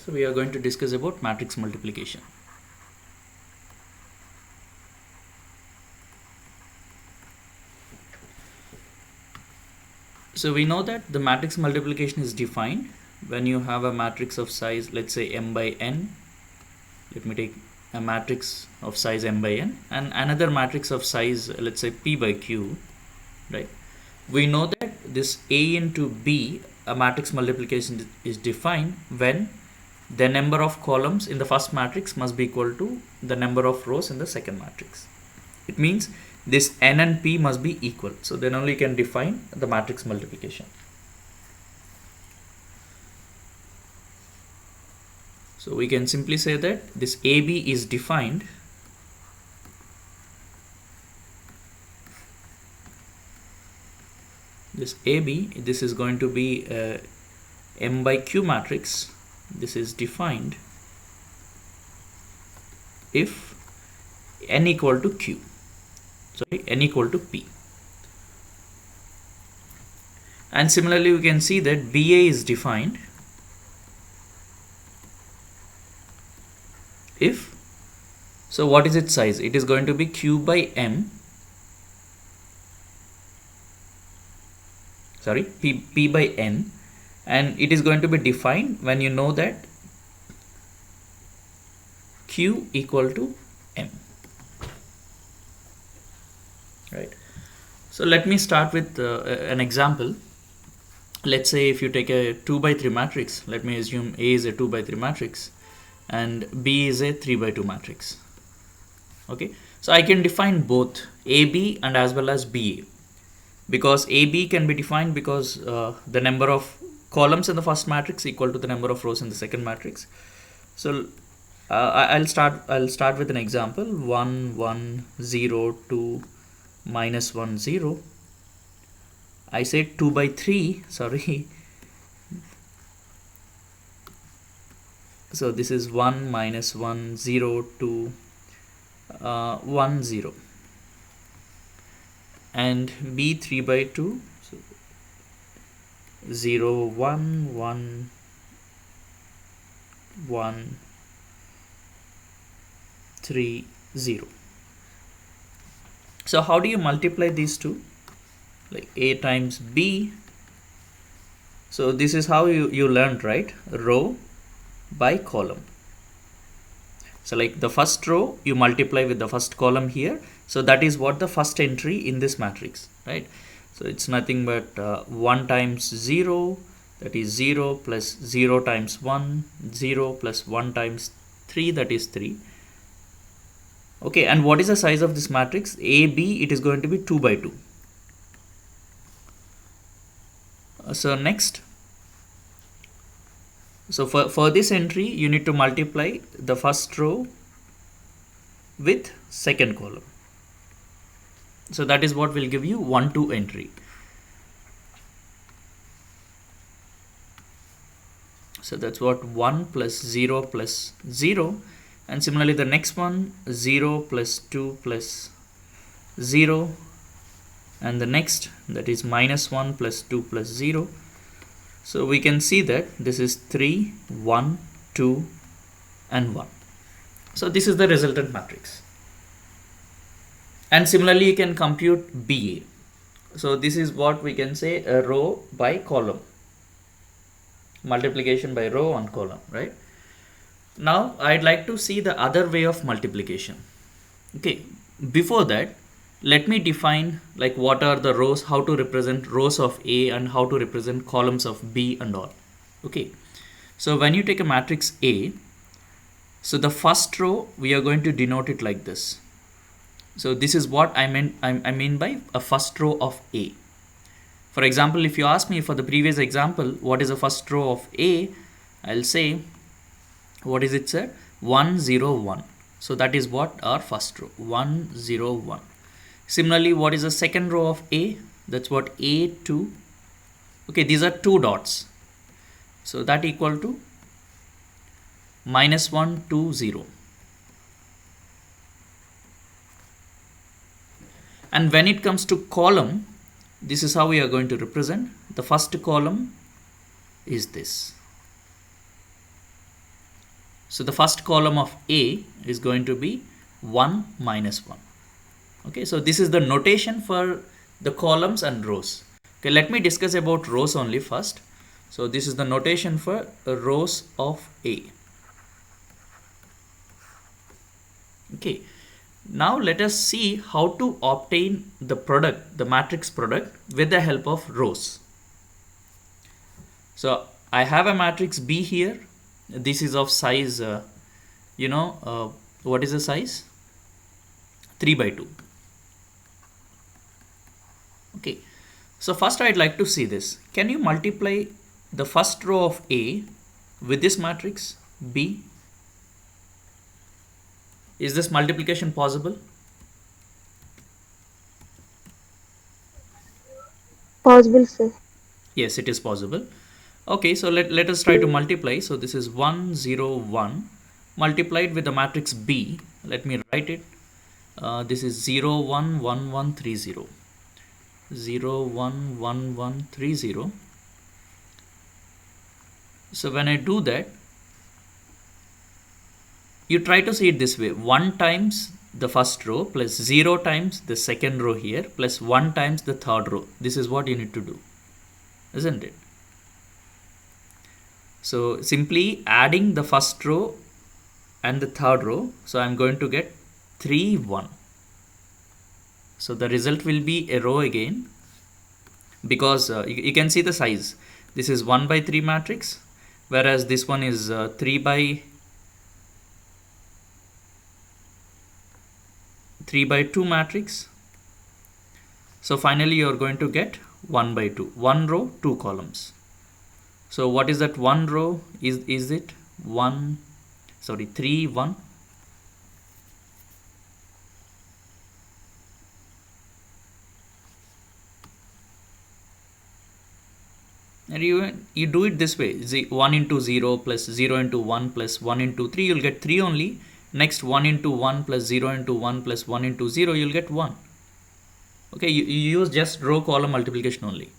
so we are going to discuss about matrix multiplication. So we know that the matrix multiplication is defined when you have a matrix of size, let's say m by n. Let me take a matrix of size m by n and another matrix of size, let's say p by q, right? We know that this A into B, a matrix multiplication, is defined when the number of columns in the first matrix must be equal to the number of rows in the second matrix. It means this n and p must be equal. So then only you can define the matrix multiplication. So we can simply say that this AB is defined this AB, this is going to be a m by q matrix. This is defined if n equal to q, sorry, n equal to p. And similarly we can see that BA is defined if, so what is its size? It is going to be q by m, sorry, p by n, and it is going to be defined when you know that q equal to m, right? So let me start with an example. Let's say if you take a 2 by 3 matrix, let me assume A is a 2 by 3 matrix and B is a 3 by 2 matrix. Okay, so I can define both AB and as well as BA, because AB can be defined because the number of columns in the first matrix equal to the number of rows in the second matrix. So I'll start with an example: 1 1 0 2 minus 1 0. I said 2 by 3, sorry. So this is 1 minus 1 0 2 1 0, and B 3 by 2, so 0 1 1 1 3 0. So how do you multiply these two? Like A times B. So this is how you learned, right? Row by column. So like the first row you multiply with the first column here. So that is what the first entry in this matrix, right? So it's nothing but 1 times 0, that is 0, plus 0 times 1, 0, plus 1 times 3, that is 3. Okay, and what is the size of this matrix? AB, it is going to be 2 by 2. So next, so for this entry you need to multiply the first row with second column. So that is what will give you 1 2 entry. So that's what 1 plus 0 plus 0, and similarly the next one 0 plus 2 plus 0, and the next, that is minus 1 plus 2 plus 0. So we can see that this is 3 1 2 and 1. So this is the resultant matrix. And similarly you can compute BA. So this is what we can say a row by column, multiplication by row on column, right? Now I'd like to see the other way of multiplication. Okay, before that, let me define like what are the rows, how to represent rows of A and how to represent columns of B and all. Okay, so when you take a matrix A, so the first row we are going to denote it like this. So this is what I mean by a first row of A. For example, if you ask me for the previous example, what is the first row of A, I'll say, what is it, sir? 1 0 1. So that is what our first row, 1 0 1. Similarly, what is the second row of A? That's what A2. Okay, these are 2 dots. So that equal to minus 1 2 0. And when it comes to column, this is how we are going to represent. The first column is this. So the first column of A is going to be 1 minus 1. Okay, so this is the notation for the columns and rows. Okay, let me discuss about rows only first. So this is the notation for rows of A. Okay, now let us see how to obtain the product, the matrix product, with the help of rows. So I have a matrix B here. This is of size, what is the size? 3 by 2. Okay, so first I'd like to see this. Can you multiply the first row of A with this matrix B? Is this multiplication possible? Possible, sir. Yes, it is possible. Okay, so let us try to multiply. So this is 1, 0, 1 multiplied with the matrix B. Let me write it. This is 0, 1, 1, 1, 3, 0. 0, 1, 1, 1, 3, 0. So when I do that, you try to see it this way: 1 times the first row plus 0 times the second row here plus 1 times the third row. This is what you need to do, isn't it? So simply adding the first row and the third row. So I'm going to get 3, 1. So the result will be a row again, because you can see the size. This is 1 by 3 matrix, whereas this one is 3 by 2 matrix. So finally you are going to get 1 by 2, 1 row, 2 columns. So what is that 1 row? Is it 3, 1? And you do it this way: 1 into 0 plus 0 into 1 plus 1 into 3, you'll get 3 only. Next, 1 into 1 plus 0 into 1 plus 1 into 0, you'll get 1. Okay, you use just row column multiplication only.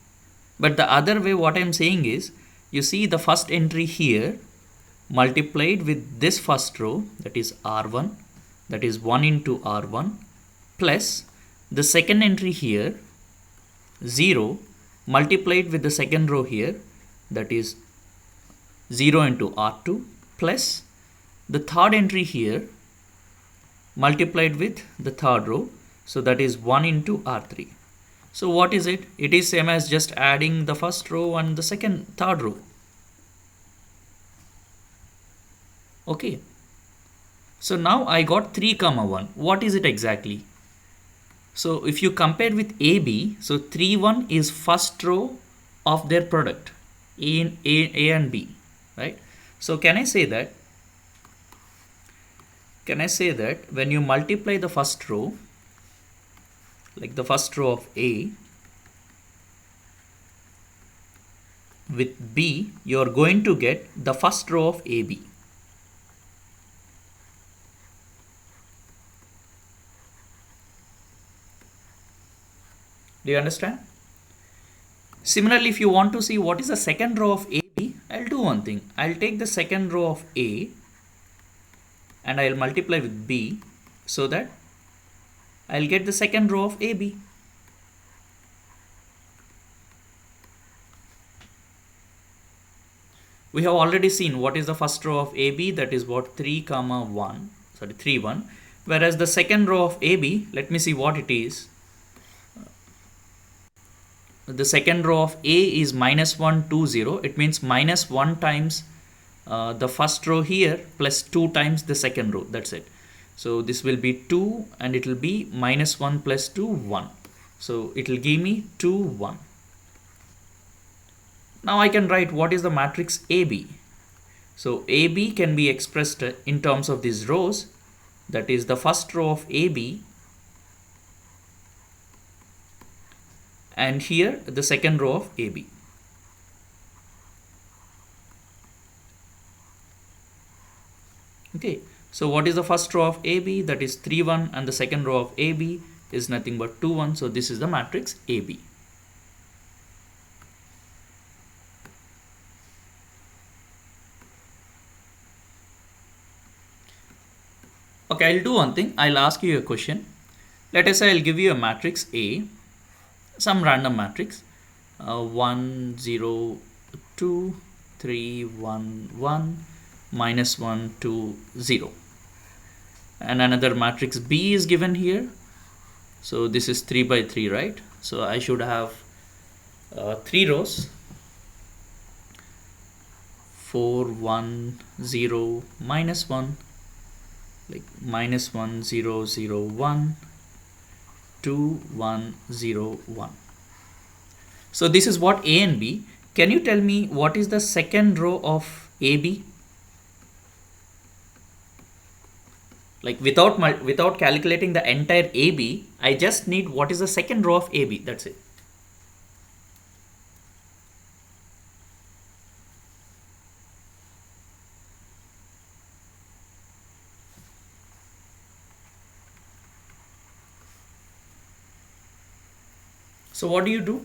But the other way, what I'm saying is, you see the first entry here multiplied with this first row, that is R1, that is 1 into R1, plus the second entry here, 0, multiplied with the second row here, that is 0 into R2, plus the third entry here multiplied with the third row, so that is 1 into R3. So what is it? It is same as just adding the first row and the third row. Okay, so now I got 3 comma 1. What is it exactly? So if you compare with AB, so 3, 1 is first row of their product, A and B, right? So can I say that when you multiply the first row, like the first row of A with B, you are going to get the first row of AB. Do you understand? Similarly, if you want to see what is the second row of AB, I'll do one thing. I'll take the second row of A and I'll multiply with B, so that I'll get the second row of AB. We have already seen what is the first row of AB, that is what 3 comma 1, 3, 1. Whereas the second row of AB, let me see what it is. The second row of A is minus 1, 2, 0. It means minus 1 times the first row here plus 2 times the second row. That's it. So this will be 2 and it will be minus 1 plus 2, 1. So it will give me 2, 1. Now I can write what is the matrix AB. So AB can be expressed in terms of these rows. That is the first row of AB, and here the second row of AB. Okay, so what is the first row of AB? That is 3, 1, and the second row of AB is nothing but 2, 1. So this is the matrix AB. Okay, I'll do one thing. I'll ask you a question. Let us say I'll give you a matrix A, some random matrix, 1, 0, 2, 3, 1, 1, minus 1, 2, 0. And another matrix B is given here. So this is 3 by 3, right? So I should have 3 rows, 4, 1, 0, minus 1, like minus 1, 0, 0, 1, 2, 1, 0, 1. So this is what A and B. Can you tell me what is the second row of AB? Like without calculating the entire AB, I just need what is the second row of AB. That's it. So what do you do?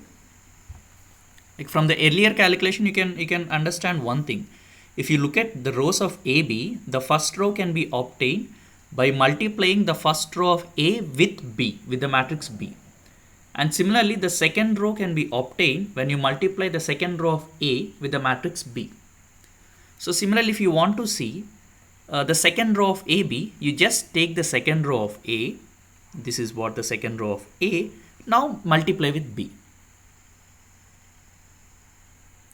Like from the earlier calculation, you can understand one thing. If you look at the rows of AB, the first row can be obtained by multiplying the first row of A with B, with the matrix B. And similarly, the second row can be obtained when you multiply the second row of A with the matrix B. So similarly, if you want to see the second row of AB, you just take the second row of A. This is what the second row of A. Now multiply with B.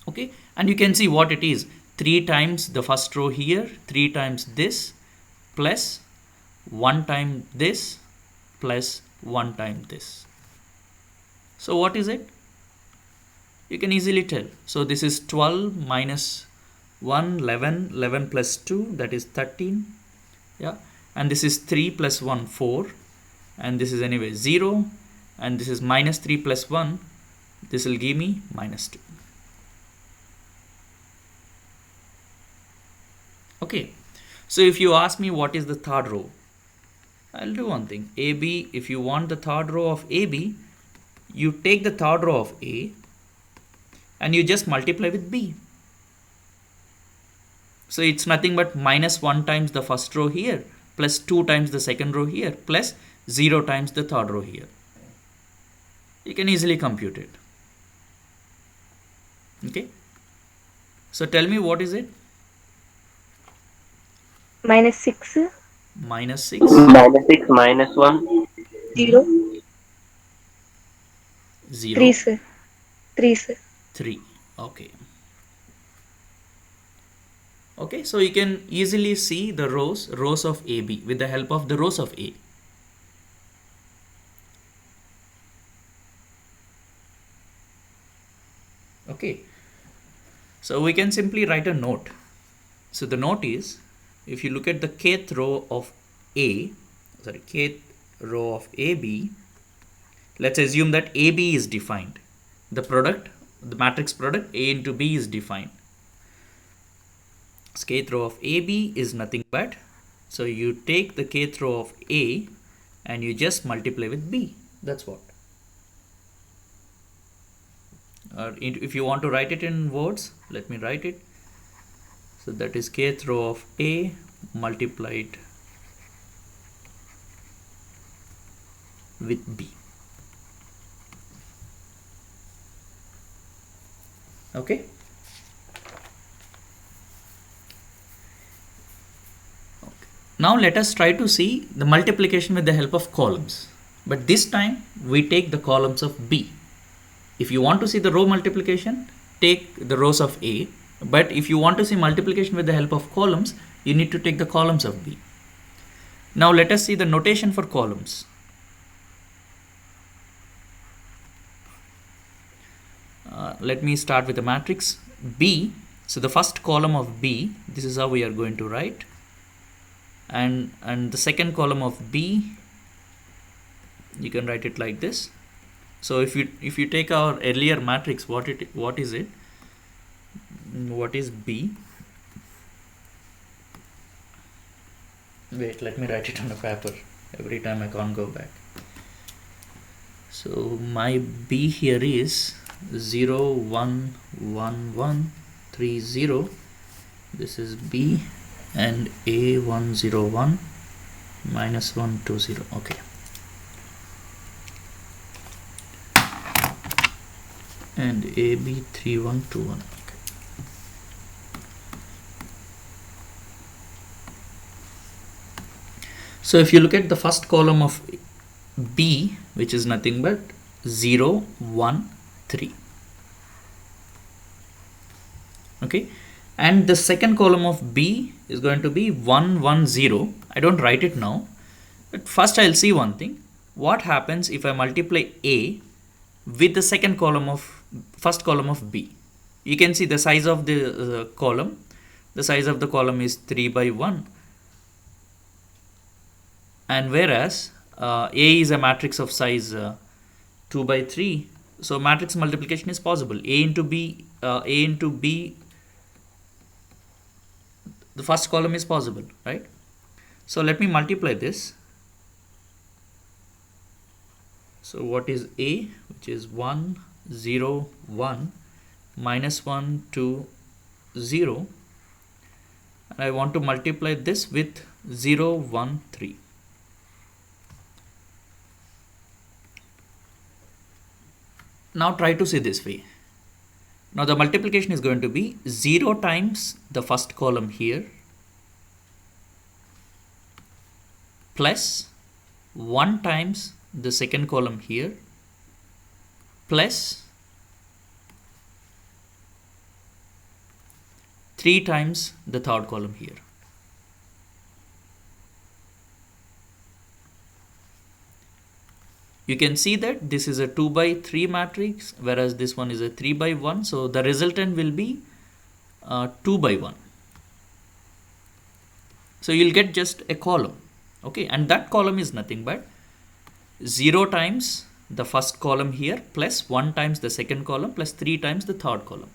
Okay, and you can see what it is. 3 times the first row here, 3 times this, plus 1 time this, plus 1 time this. So what is it? You can easily tell. So this is 12 minus 1, 11, 11 plus 2, that is 13. Yeah, and this is 3 plus 1, 4, and this is anyway 0, and this is minus 3 plus 1, this will give me minus 2. Okay, so if you ask me what is the third row, I'll do one thing. AB, if you want the third row of AB, you take the third row of A and you just multiply with B. So it's nothing but minus 1 times the first row here, plus 2 times the second row here, plus 0 times the third row here. You can easily compute it. Okay, so tell me what is it? minus 6, Minus 6, minus 6 minus 1 0, 0, 3, sir. 3, sir. 3. Okay. Okay, so you can easily see the rows of AB with the help of the rows of A. Okay, so we can simply write a note. So the note is, if you look at the kth row of kth row of AB, let's assume that AB is defined. The matrix product A into B is defined. So kth row of AB is nothing but, so you take the kth row of A and you just multiply with B. That's what. If you want to write it in words, let me write it. So that is kth row of A multiplied with B. Okay. Now let us try to see the multiplication with the help of columns. But this time we take the columns of B. If you want to see the row multiplication, take the rows of A. But if you want to see multiplication with the help of columns, you need to take the columns of B. Now let us see the notation for columns. Let me start with the matrix B. So the first column of B, this is how we are going to write. And the second column of B, you can write it like this. So if you take our earlier matrix, what is it? What is B? Wait, let me write it on a paper. Every time I can't go back. So my B here is 0 1 1 1 3 0. This is B, and A101 minus 1 2 0. Okay, and AB 3 1 2 1. Okay. So if you look at the first column of B, which is nothing but 0 1 3. Okay, and the second column of B is going to be 1 1 0. I don't write it now, but first I'll see one thing. What happens if I multiply A with the second column of first column of B? You can see the size of the column. The size of the column is 3 by 1, and whereas A is a matrix of size 2 by 3, so matrix multiplication is possible. A into B, the first column is possible, right? So let me multiply this. So what is A, which is 1 0 1 minus 1 2 0, and I want to multiply this with 0 1 3. Now try to see this way. Now the multiplication is going to be 0 times the first column here plus 1 times the second column here plus 3 times the third column here. You can see that this is a 2 by 3 matrix, whereas this one is a 3 by 1. So the resultant will be 2 by 1. So you'll get just a column. Okay, and that column is nothing but 0 times the first column here plus 1 times the second column plus 3 times the third column.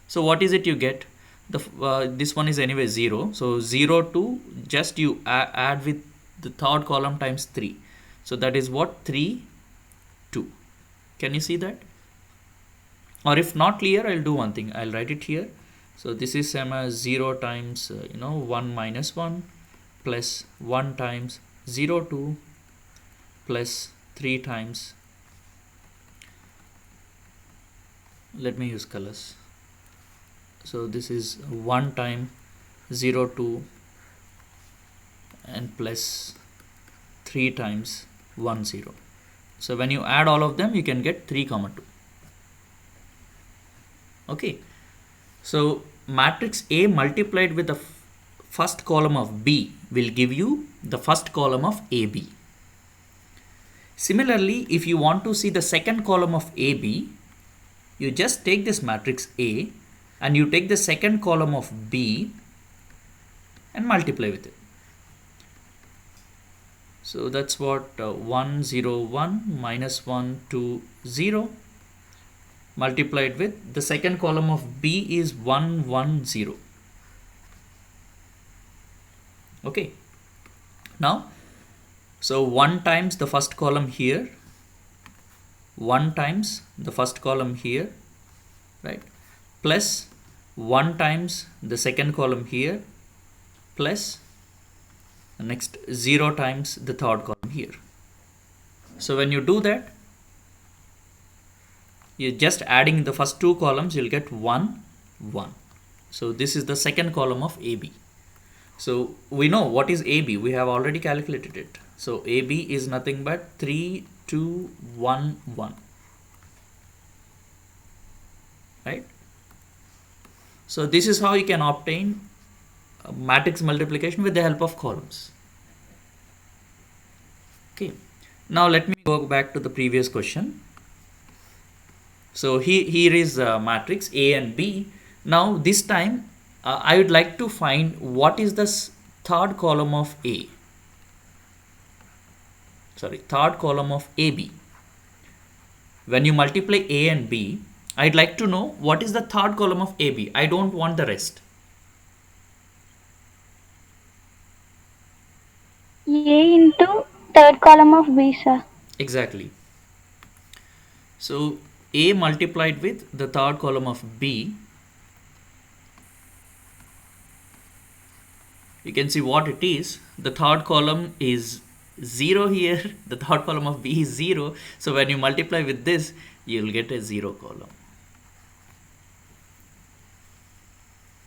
So what is it you get? This one is anyway 0. So 0 to just you add with the third column times 3. So that is what? 3 2. Can you see that? Or if not clear, I'll do one thing. I'll write it here. So this is same as 0 times 1 minus 1 plus 1 times 0 2 plus 3 times, let me use colors. So this is 1 time 0 2 and plus 3 times 1 0. So when you add all of them, you can get 3 comma 2. Okay, so matrix A multiplied with the first column of B will give you the first column of AB. Similarly, if you want to see the second column of AB, you just take this matrix A and you take the second column of B and multiply with it. So that's what 1 0 1 minus 1 2 0 multiplied with the second column of B is 1 1 0. Okay, now so 1 times the first column here, 1 times the first column here, right, plus 1 times the second column here plus next 0 times the third column here. So when you do that, you're just adding the first two columns, you'll get 1 1. So this is the second column of AB. So we know what is AB, we have already calculated it. So AB is nothing but 3 2 1 1, right? So this is how you can obtain matrix multiplication with the help of columns. Okay, now let me go back to the previous question. So here is matrix A and B. Now this time I would like to find what is the third column of A. Sorry, third column of AB. When you multiply A and B, I'd like to know what is the third column of AB. I don't want the rest. A into third column of B, sir. Exactly. So A multiplied with the third column of B you can see what it is. The third column is 0 here, the third column of B is 0. So when you multiply with this, you'll get a 0 column.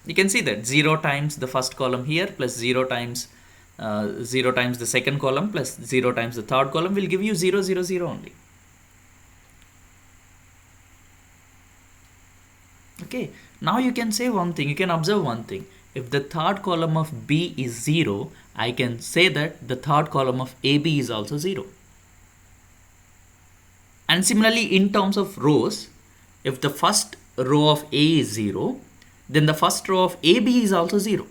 You can see that 0 times the first column here plus 0 times the second column plus 0 times the third column will give you 0, 0, 0 only. Okay, now you can say one thing, you can observe one thing. If the third column of B is 0, I can say that the third column of AB is also 0. And similarly, in terms of rows, if the first row of A is 0, then the first row of AB is also 0.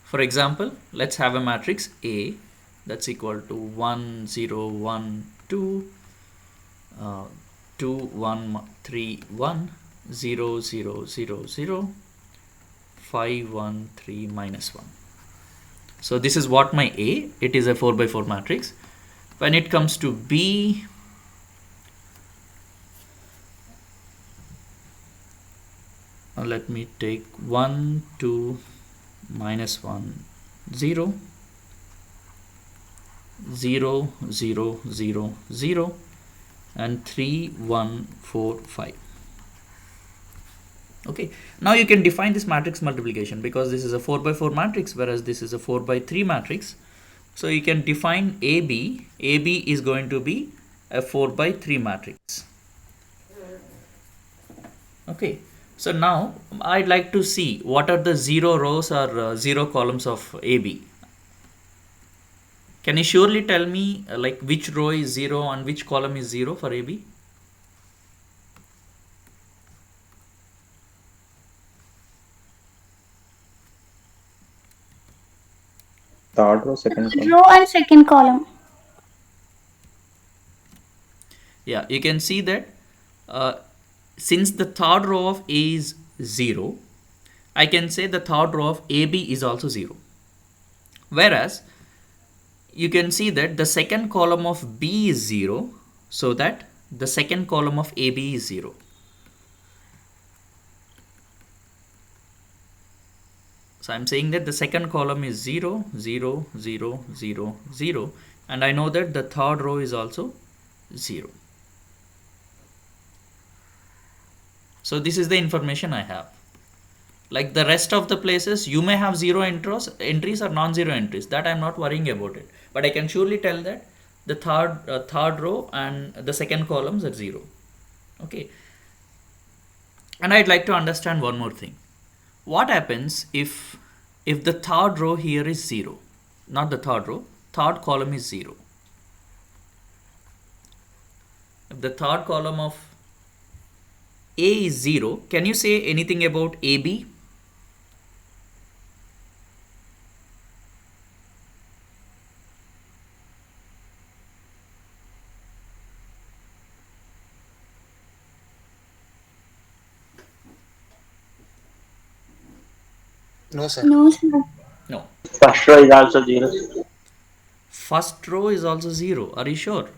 For example, let's have a matrix A that's equal to 1, 0, 1, 2, 2, 1, 3, 1, 0, 0, 0, 0, 5, 1, 3, minus 1. So this is what my A, it is a 4 by 4 matrix. When it comes to B, let me take 1, 2, minus 1, 0, 0, 0, 0, 0, and 3, 1, 4, 5. Okay, now you can define this matrix multiplication because this is a 4 by 4 matrix, whereas this is a 4 by 3 matrix. So you can define AB. AB is going to be a 4 by 3 matrix. Okay, so now I'd like to see what are the 0 rows or 0 columns of AB. Can you surely tell me like which row is 0 and which column is 0 for AB? Third row, second column. Row and second column. Yeah, you can see that since the third row of A is 0, I can say the third row of AB is also 0. Whereas you can see that the second column of B is 0, so that the second column of AB is 0. So I'm saying that the second column is 0, 0, 0, 0, 0, and I know that the third row is also 0. So this is the information I have. Like the rest of the places, you may have 0 entries or non-zero entries. That I'm not worrying about it. But I can surely tell that the third row and the second columns are 0. Okay. And I'd like to understand one more thing. What happens if the third row here is 0? Not the third row, third column is 0. If the third column of A is 0, can you say anything about AB? No, sir. No, sir. No. First row is also 0. First row is also 0. Are you sure?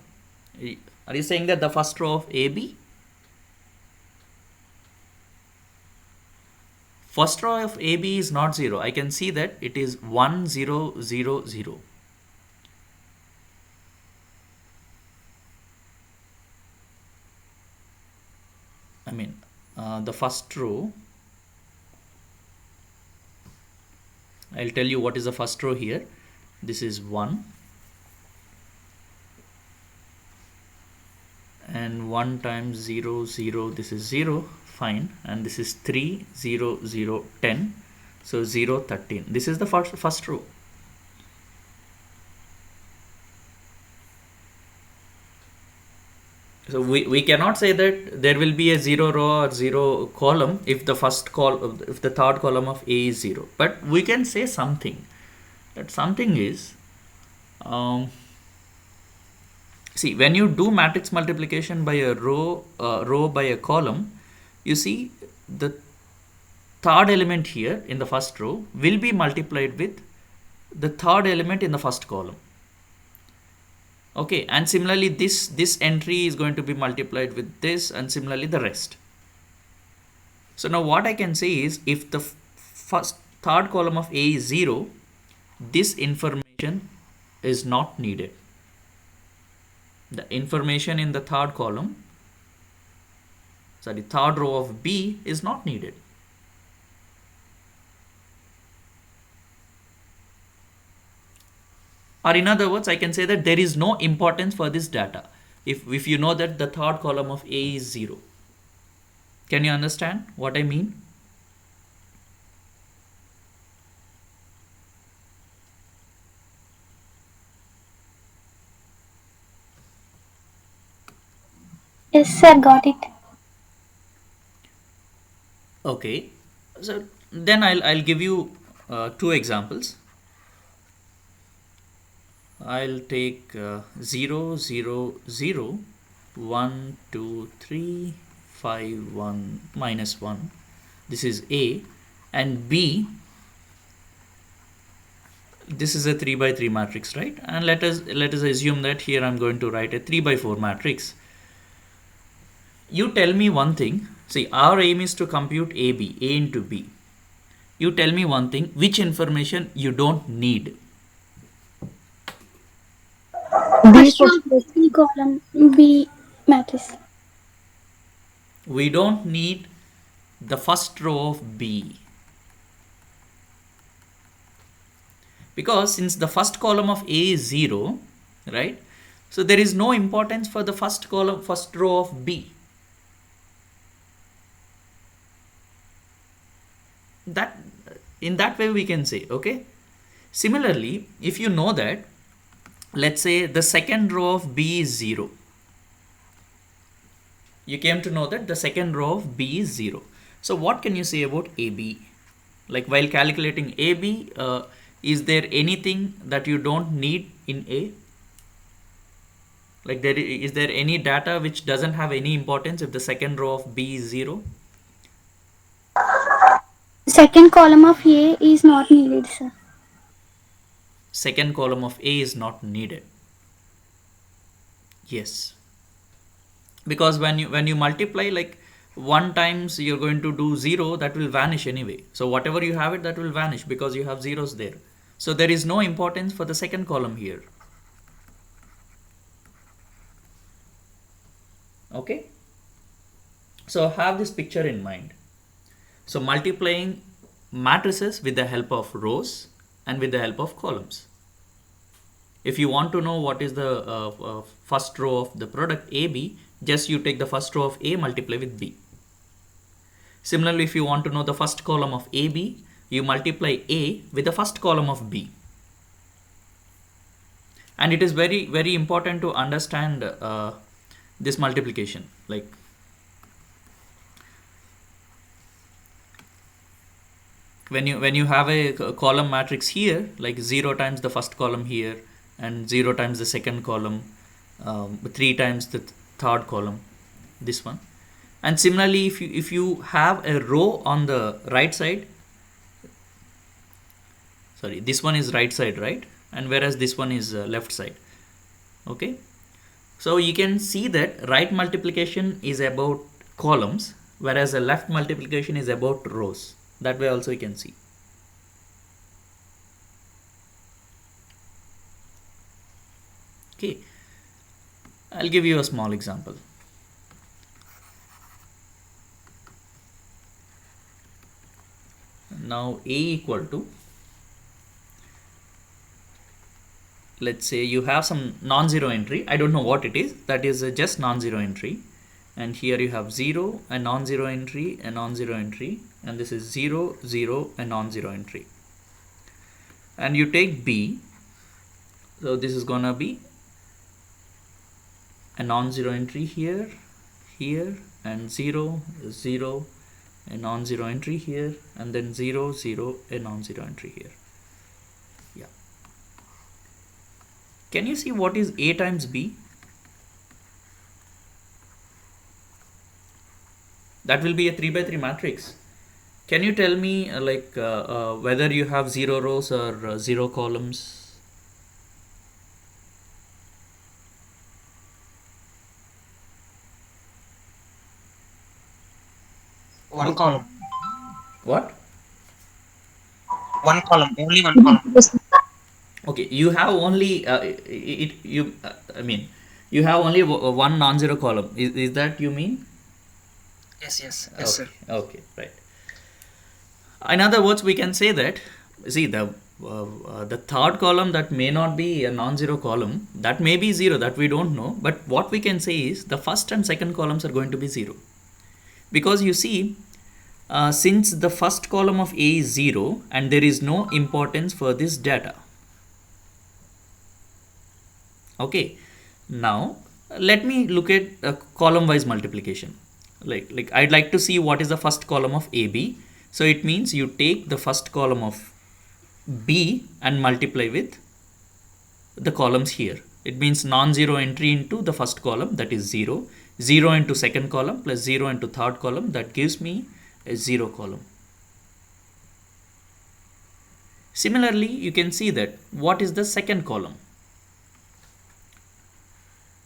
Are you saying that the first row of AB? First row of AB is not 0. I can see that it is 1, 0, 0, 0. I mean, the first row, I'll tell you what is the first row here. This is 1. And 1 times 0, 0, this is 0. Fine. And this is 3, 0, 0, 10. So 0, 13. This is the first row. So we cannot say that there will be a 0 row or 0 column if the third column of A is 0. But we can say something. That something is, see, when you do matrix multiplication by a row by a column, you see the third element here in the first row will be multiplied with the third element in the first column. Okay, and similarly this entry is going to be multiplied with this, and similarly the rest. So now what I can say is, if the third column of A is 0, this information is not needed. The information in the third row of B is not needed. Or in other words, I can say that there is no importance for this data if you know that the third column of A is 0. Can you understand what I mean? Yes, sir, got it. Okay, so then I'll give you 2 examples. I'll take 0, 0, 0, 1, 2, 3, 5, 1, minus 1. This is A, and B, this is a 3 by 3 matrix, right? And let us assume that here I'm going to write a 3 by 4 matrix. You tell me one thing. See, our aim is to compute AB, A into B. You tell me one thing, which information you don't need? First row of B column B matrix. We don't need the first row of B, because since the first column of A is 0, right? So there is no importance for the first row of B. That in that way we can say, okay. Similarly, if you know that, let's say the second row of B is 0, you came to know that the second row of B is 0. So what can you say about AB? Like while calculating AB, is there anything that you don't need in A? Like is there any data which doesn't have any importance if the second row of B is 0? Second column of A is not needed, sir. Second column of A is not needed. Yes. Because when you multiply, like 1 times you're going to do 0, that will vanish anyway. So whatever you have it, that will vanish because you have zeros there. So there is no importance for the second column here. Okay. So have this picture in mind. So multiplying matrices with the help of rows and with the help of columns. If you want to know what is the first row of the product AB, just you take the first row of A, multiply with B. Similarly, if you want to know the first column of AB, you multiply A with the first column of B. And it is very, very important to understand this multiplication. Like when you have a column matrix here, like 0 times the first column here, and 0 times the second column, 3 times the third column, this one. And similarly, if you have a row on the right side, sorry, this one is right side, right? And whereas this one is left side. Okay, so you can see that right multiplication is about columns, whereas the left multiplication is about rows. That way also you can see. Okay, I'll give you a small example. Now A equal to, let's say you have some non-zero entry. I don't know what it is. That is just non-zero entry. And here you have 0, a non-zero entry, a non-zero entry, and this is 0, 0, a non-zero entry. And you take B, so this is gonna be a non-zero entry here, here, and 0, 0, a non-zero entry here, and then 0, 0, a non-zero entry here. Yeah. Can you see what is A times B? That will be a 3 by 3 matrix. Can you tell me whether you have 0 rows or 0 columns? One column. What? One column. Only one column. Okay, you have only I mean, you have only one non-zero column. Is that you mean? Yes, yes, Okay, yes, sir. okay, right. In other words, we can say that, see, the third column that may not be a non-zero column, that may be zero, that we don't know. But what we can say is the first and second columns are going to be zero, because you see, since the first column of A is zero and there is no importance for this data. Okay, now let me look at a column wise multiplication. Like I'd like to see what is the first column of AB. So it means you take the first column of B and multiply with the columns here. It means non-zero entry into the first column, that is 0, 0 into second column plus 0 into third column, that gives me a 0 column. Similarly, you can see that what is the second column.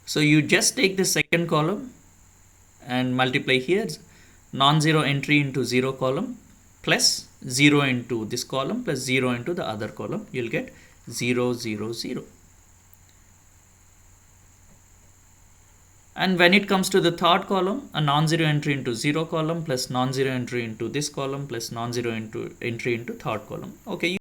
So you just take the second column and multiply here, non-zero entry into 0 column plus 0 into this column plus 0 into the other column, you'll get 0, 0, 0. And when it comes to the third column, a non-zero entry into 0 column plus non-zero entry into this column plus non-zero entry into third column. Okay.